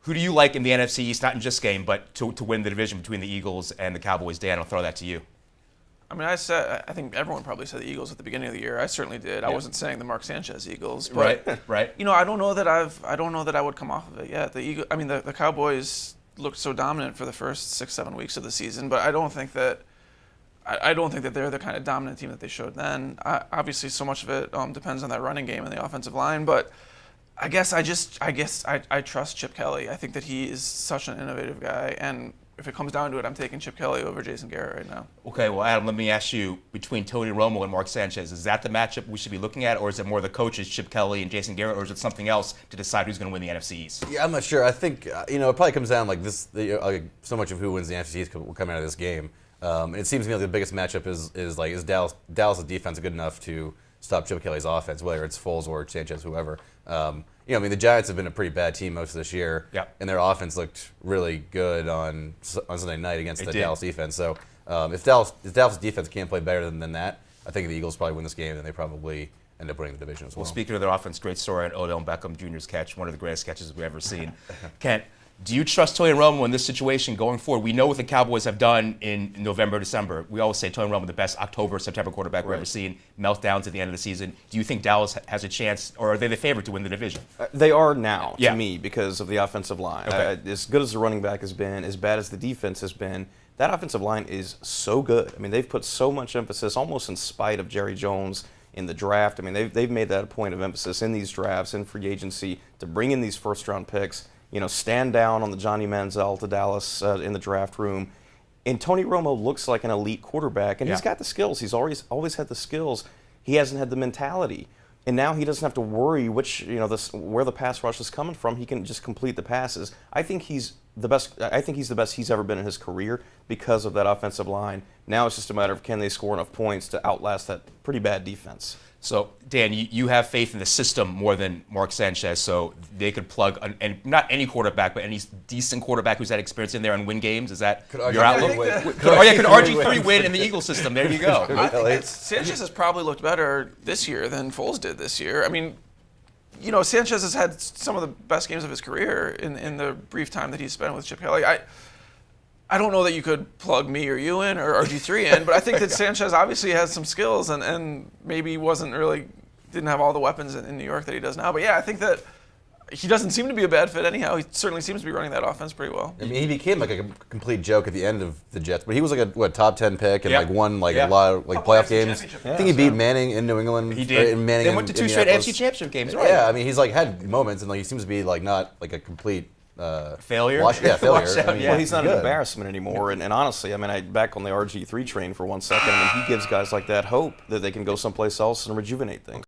Who do you like in the NFC East, not in this game, but to win the division between the Eagles and the Cowboys? Dan, I'll throw that to you. I mean, I think everyone probably said the Eagles at the beginning of the year. I certainly did. I wasn't saying the Mark Sanchez Eagles, but right. I don't know that I would come off of it yet. The Cowboys looked so dominant for the first 6-7 weeks of the season, but I don't think that they're the kind of dominant team that they showed then. Obviously, so much of it depends on that running game and the offensive line, but I guess I trust Chip Kelly. I think that he is such an innovative guy, and if it comes down to it, I'm taking Chip Kelly over Jason Garrett right now. Okay, well, Adam, let me ask you, between Tony Romo and Mark Sanchez, is that the matchup we should be looking at, or is it more the coaches, Chip Kelly and Jason Garrett, or is it something else to decide who's going to win the NFC East? Yeah, I'm not sure. I think, it probably comes down like this, so much of who wins the NFC East will come out of this game. And it seems to me like the biggest matchup is Dallas' defense good enough to stop Chip Kelly's offense, whether it's Foles or Sanchez, whoever. The Giants have been a pretty bad team most of this year, and their offense looked really good on Sunday night against the Dallas defense. So if Dallas' defense can't play better than that, I think the Eagles probably win this game, and they probably end up winning the division as well. Well, speaking of their offense, great story on Odell Beckham Jr.'s catch, one of the greatest catches we've ever seen. Kent, do you trust Tony Romo in this situation going forward? We know what the Cowboys have done in November, December. We always say Tony Romo, the best October, September quarterback we've ever seen. Meltdowns at the end of the season. Do you think Dallas has a chance, or are they the favorite to win the division? They are now, to me, because of the offensive line. Okay. As good as the running back has been, as bad as the defense has been, that offensive line is so good. I mean, they've put so much emphasis, almost in spite of Jerry Jones, in the draft. I mean, they've made that a point of emphasis in these drafts, in free agency, to bring in these first-round picks. Stand down on the Johnny Manziel to Dallas in the draft room. And Tony Romo looks like an elite quarterback, and he's got the skills. He's always had the skills. He hasn't had the mentality. And now he doesn't have to worry where the pass rush is coming from. He can just complete the passes. I think he's the best. I think he's the best he's ever been in his career because of that offensive line. Now it's just a matter of can they score enough points to outlast that pretty bad defense. So, Dan, you have faith in the system more than Mark Sanchez, so they could plug, and not any quarterback, but any decent quarterback who's had experience in there and win games. Is that your outlook? Could RG3 win in the Eagles system? There you go. I think Sanchez has probably looked better this year than Foles did this year. I mean, Sanchez has had some of the best games of his career in the brief time that he's spent with Chip Kelly. I don't know that you could plug me or you in or RG3 in, but I think that Sanchez obviously has some skills and maybe didn't have all the weapons in New York that he does now. But yeah, I think that he doesn't seem to be a bad fit anyhow. He certainly seems to be running that offense pretty well. I mean, he became like a complete joke at the end of the Jets, but he was like a top 10 pick and won a lot of playoff games. I think he beat Manning in New England. He did. Manning they went to two straight NFC Championship games, right? Yeah, I mean, he's had moments, and he seems to be not like a complete failure. Failure. Well, he's not an embarrassment anymore. And honestly, I mean, back on the RG3 train for 1 second, he gives guys like that hope that they can go someplace else and rejuvenate things.